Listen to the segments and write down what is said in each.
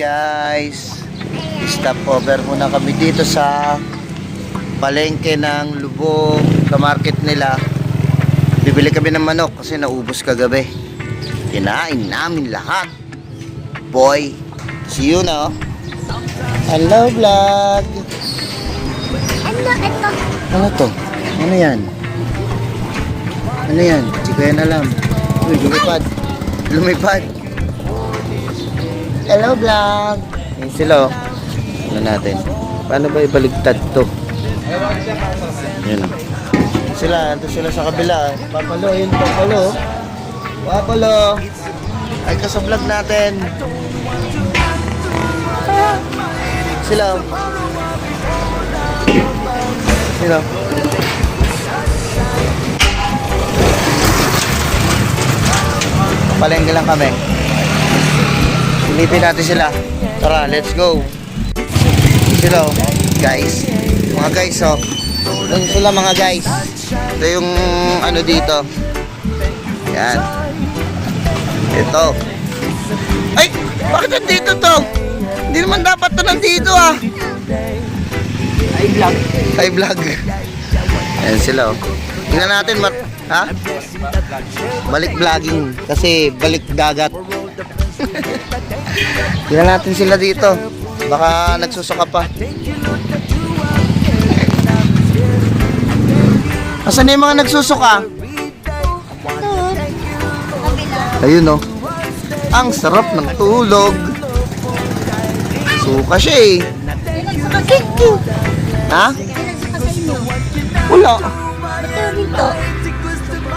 guys, stop over muna kami dito sa palengke ng Lubog, ka-market nila. Bibili kami ng manok kasi naubos kagabi. Kinain namin lahat. Boy, see you now. Hello vlog. Ano to? Ano yan? Ano yan? Hindi ko yan alam. Uy, lumipad. Lumipad. Hello vlog. Yan sila oh. Ano natin? Paano ba ibaligtad to? Yan. Sila, ito sila sa kabila. Papalo, yun papalo. Papalo. Ay ka sa vlog natin. Sila. Sila. Palengke lang kami. Silipin natin sila. Tara, let's go. Sila, guys. Mga guys, oh. Doon sila mga guys. Ito yung ano dito. Yan. Ito. Ay! Bakit nandito to? Hindi naman dapat to nandito ah. Ay vlog. Ay vlog. Yan sila, oh. Tingnan natin, ha? Balik vlogging. Kasi balik dagat. Tingnan natin sila dito. Baka nagsusuka pa. Asan yung mga nagsusuka? Ayun oh. Ang sarap ng tulog. Suka siya eh. Ha? Wala.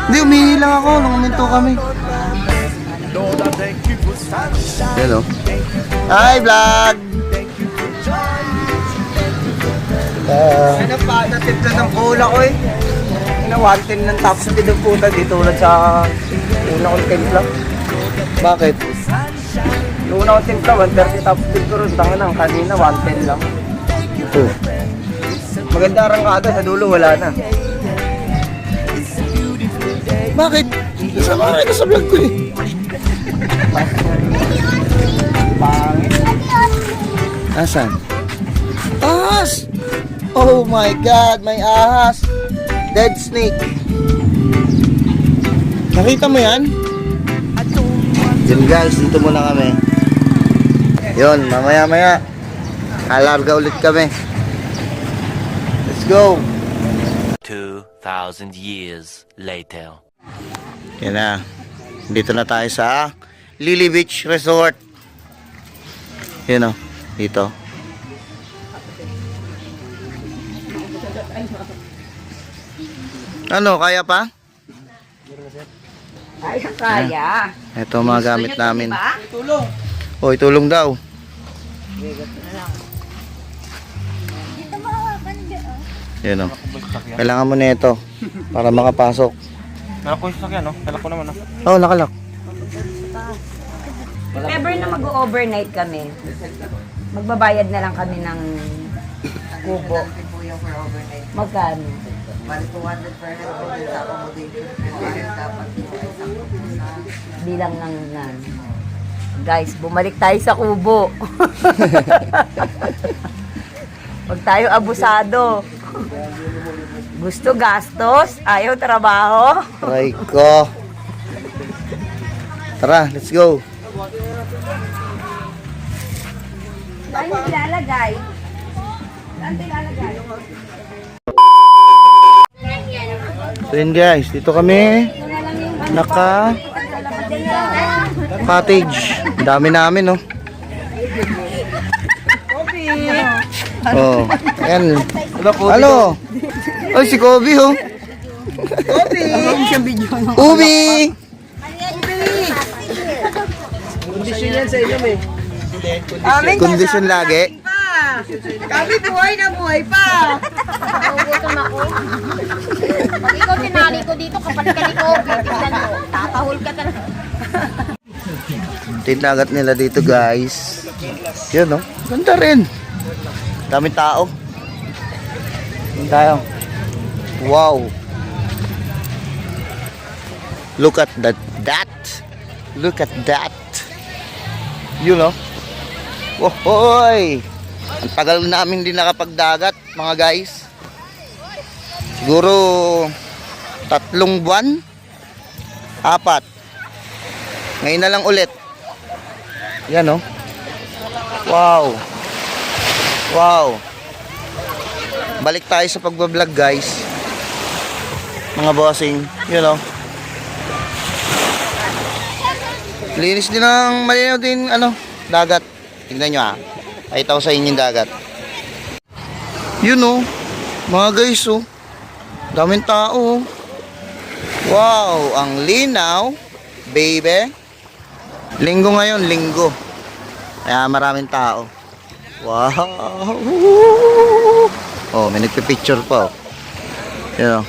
Hindi, umihi lang ako nung uminto kami. Yan o. Hi vlog! Ano pa, natipla ng cola ko eh. Ano, 110 ng top speed ng puta dito ulit sa una kong timpla. Bakit? Yung una kong timpla, 130 top speed ko rin. Tangan kanina, 110 lang. Ito. Maganda arangkada, sa dulo wala na. Bakit? Kasama ka ito sa vlog ko eh. Pangit. Asan? Ahas! Oh my God, may ahas. Dead snake. Nakita mo yan? Yun guys, dito muna kami. Yun, mamaya-maya alarga ulit kami. Let's go. 2,000 years later. Yan na. Dito na tayo sa Lily Beach Resort. Yun o. Dito. Ano, kaya pa? Kaya. Ito mga gamit namin. Tulong. Hoy, tulong daw. Yun o. Kailangan mo na ito para makapasok. Nalak ko yung sasakyan, no? Nalak ko naman, no? Oo, nakalak. If ever na mag-overnight kami, magbabayad na lang kami ng kubo. Magkano? 200 per head po sa accommodation. Dapat po ay Bilang ng guys, bumalik tayo sa kubo. Huwag tayo abusado. Gusto gastos, ayaw trabaho. Try ko. Tara, let's go. Saan yung ilalagay? Saan ito ilalagay? So yun guys, dito kami naka cottage. Dami namin oh. Oh, ayan. Ano? Oh, si Kobe oh. Ubi! Kondisyon yan sa inyo, eh. Kondisyon lagi. kami buhay na buhay pa. Nagugutom ako. Pag ikaw tinali ko dito, kapag ka ni Kobe, tignan mo, tatahol ka talaga. Tinagat nila dito guys. Yun oh. Ganda rin. Daming tao. Yun tayo. Wow. Look at that. Look at that. You know. Hoy! Ang tagal namin din nakapagdagat, mga guys. Siguro 3 buwan, 4. Ngayon na lang ulit. Yan oh. Wow. Wow. Balik tayo sa pagbablog, guys. Mga bossing, you know. Linis din ng malinaw din ano, dagat. Tingnan nyo Pakita ko sa inyo yung dagat. Yun oh. Mga guys oh. Daming tao. Wow, ang linaw, baby. Linggo ngayon, linggo. Kaya maraming tao. Wow. Oh, may nagpipicture pa oh. Yan oh.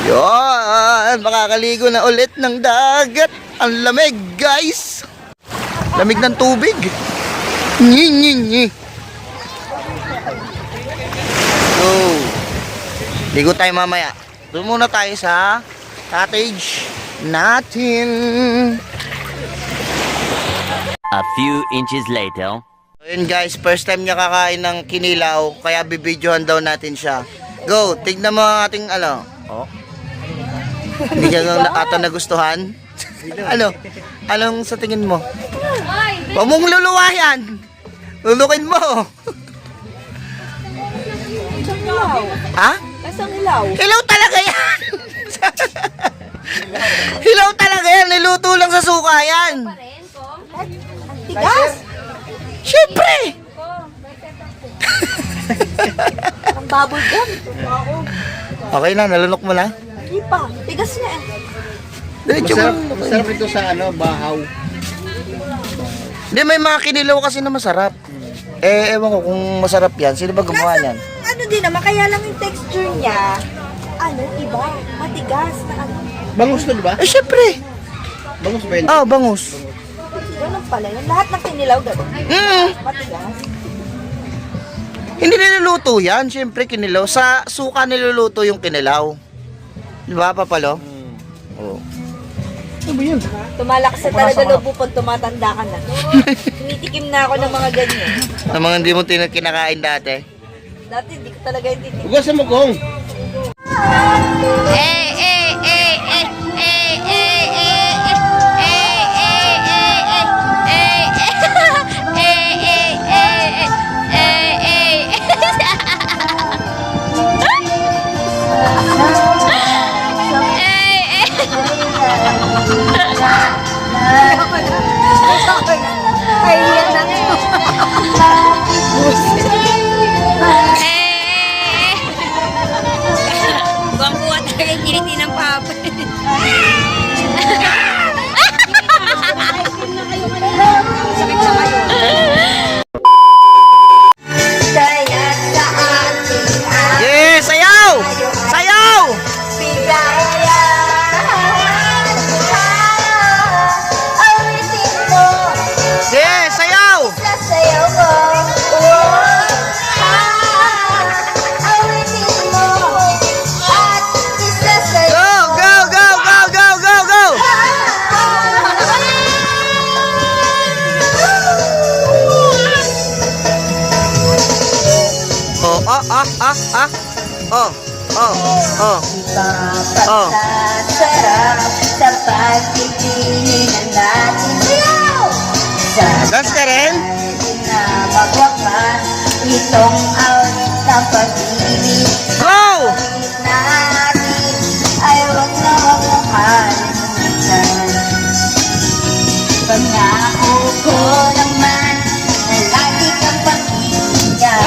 Yan, makakaligo na ulit ng dagat. Ang lamig, guys. Lamig ng tubig. Nyi. So, ligo tayo mamaya. Doon muna tayo sa cottage natin. A few inches later. Ayun guys, first time niya kakain ng kinilaw, kaya bibidyohan daw natin siya. Go, tignan mo ang ating ano. Oh. Hindi ka ata nagustuhan? Ano? Anong sa tingin mo? Huwag mong luluwayan. Lulukin mo. Ha? Kasang ilaw. Hilaw talaga yan. Hilaw talaga yan. Niluto lang sa suka yan. Tigas! Siyempre. Ang bubble gum. Okay na, nalunok mo na. Hindi pa. Tigas na eh. Masarap ito sa ano, bahaw. Hindi, may mga kinilaw kasi na masarap. Ewan ko kung masarap yan. Sino ba gumawa niyan? Ano din naman, kaya lang yung texture niya, iba. Matigas na ano. Bangus to, di ba? Siyempre. Bangus ba yun? Oh, bangus. Ganun pala yun. Lahat ng kinilaw ganun. Matigas. Hindi niluluto yan. Siyempre, kinilaw. Sa suka niluluto yung kinilaw. Di ba, Papalo? Oo. Ano ba yun? Tumalakas sa talaga loob mo pag tumatanda ka na. Tinitikim na ako ng mga ganyan. Sa mga hindi mo kinakain dati. Dati hindi ko talaga yung titikim. Hugasan mo kong. Ay, yan na. Buwang-buwa talaga yung kiliti ng papa. Sakit sa kayo. Kaya sa ating Yes! Sayaw! Sayaw! Yes! Sayaw! sasayaw mo. Awitin mo. At isasayaw Go! Go! Go! Go! Go! Go! Go! Oh! Oh! Oh! Oh! Oh! Sarap sa pagtitingin natin. Dance ka rin? Na magwakas itong awit ng pag-ibig. Go! Natin ay huwag na huwag mong kalimutan. Pangako ko naman na lagi kang pakinggan.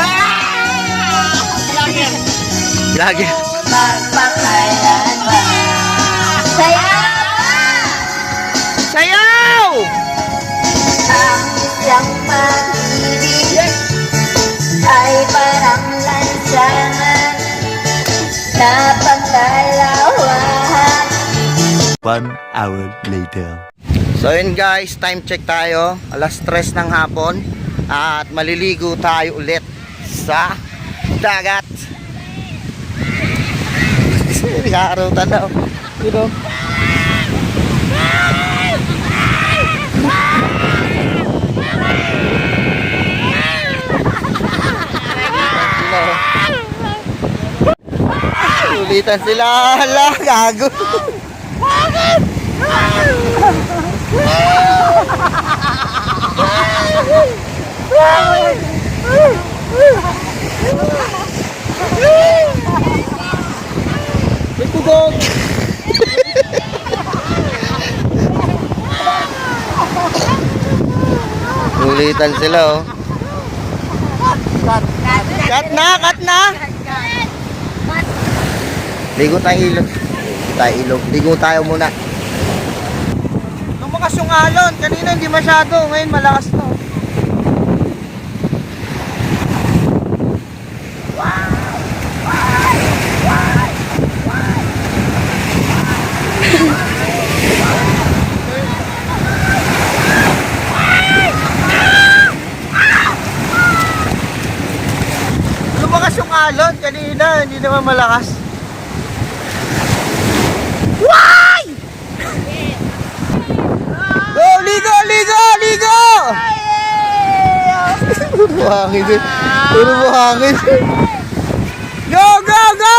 Lagi. Magpakailanman. Sayaw! Sayaw! Ang isang pag-ibig ay parang lansangan na pagdalawahan. 1 hour later. So yun guys, time check tayo. Alas 3 ng hapon. At maliligo tayo ulit sa dagat. Nakarutan na. You know? Kulitan sila. Hala, gago. May tugog. Kulitan sila, oh. Cut na, cut na. Ligo tayo ilog. Ligo tayo muna. Lumakas yung alon. Kanina hindi masyado. Ngayon malakas to. Lumakas yung alon. Kanina hindi naman malakas. Go, ligo, ligo, ligo! Puro buhangin eh. Puro buhangin. Go, go, go!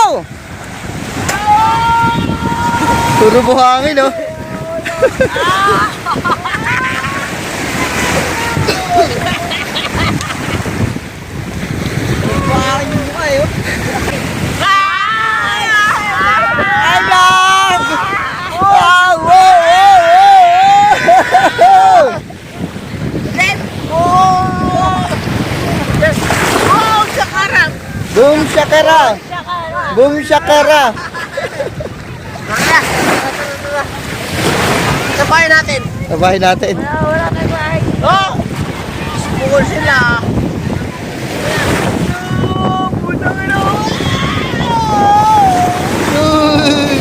Puro buhangin, oh. Buhangin yung mukha eh. Alag! Wow, wow, wow, wow! Boom shakara! Boom shakara! Sabahin natin. Sabahin natin. Oh! Spukol sila. Uy!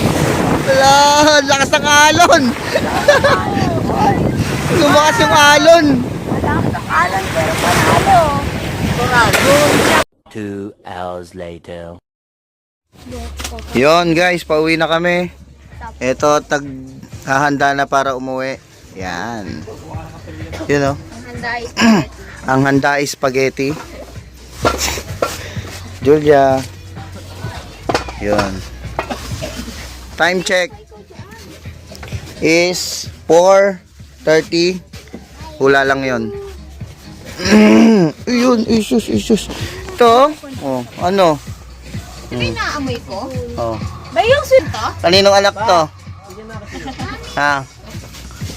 Wala! Lakas ng alon! Lumakas yung alon! 2 hours later. Yon guys, pauwi na kami. Ito, hahanda na para umuwi. Yan. Yun, oh. Ang handa is spaghetti. Julia. Yun. Time check is 4:30. Hula lang yun. Yun, isus. Ito, oh, ano? Sabi naamoy ko. Oh. Ba yung sinto? Kaninong anak to? Ha?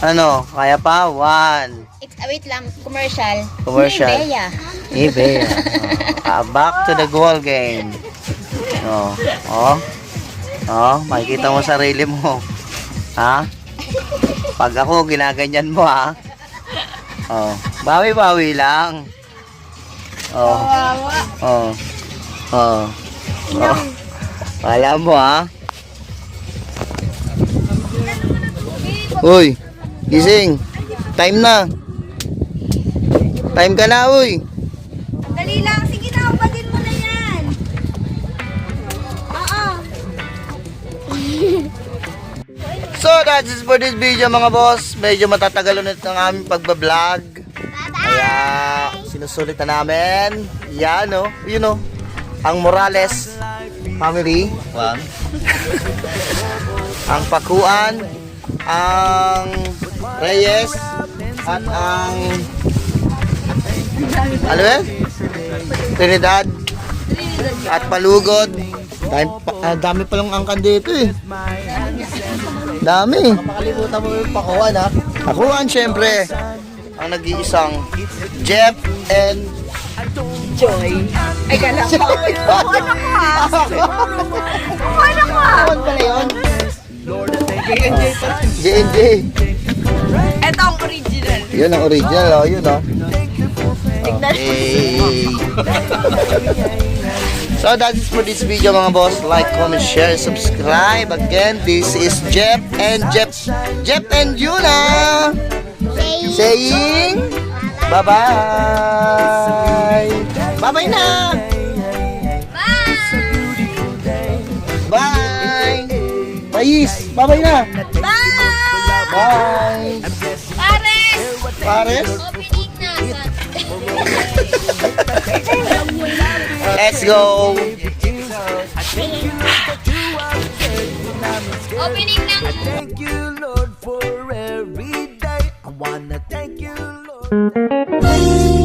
Ano? Kaya pa? 1. Wait lang, commercial. Commercial. Bea. Ibe. Back to the goal game. Oh. Oh. Oh, makikita mo sarili mo. Ha? Pag ako, ginaganyan mo, ha? Oh. Bawi-bawi lang. Oh. Oh. Oh. Oh. Alam mo, ha? Uy, gising. Time na. Time ka na, uy. Dali lang. Sige na, upadin mo na yan. So, that's it for this video, mga boss. Medyo matatagal ulit ang aming pagbablog. Kaya, sinusulit na namin. Yan, no? You know, ang Morales family. One. Ang Pakuan, ang Reyes, at ang ano yun? Trinidad at Palugod. Dami palang angkan dito eh. Dami. Makalimutan mo yung Pakuan, ha? Pakuan, syempre. Ang nag-iisang Jeff and Joy. Ay, kala ko. Ano ko ha? Ano ko ha? Pakuan pala yun. J&J. Ito ang original. Yun ang original, oh. Yun, oh. Okay. So that is for this video, mga boss. Like, comment, share, subscribe. Again, this is Jeff and Yuna saying bye-bye. Bye-bye na. Bye. Pais, bye-bye na. Bye. Pares. Opening na. Let's go. Opening ng Thank you, Lord, for every day. I wanna thank you, Lord.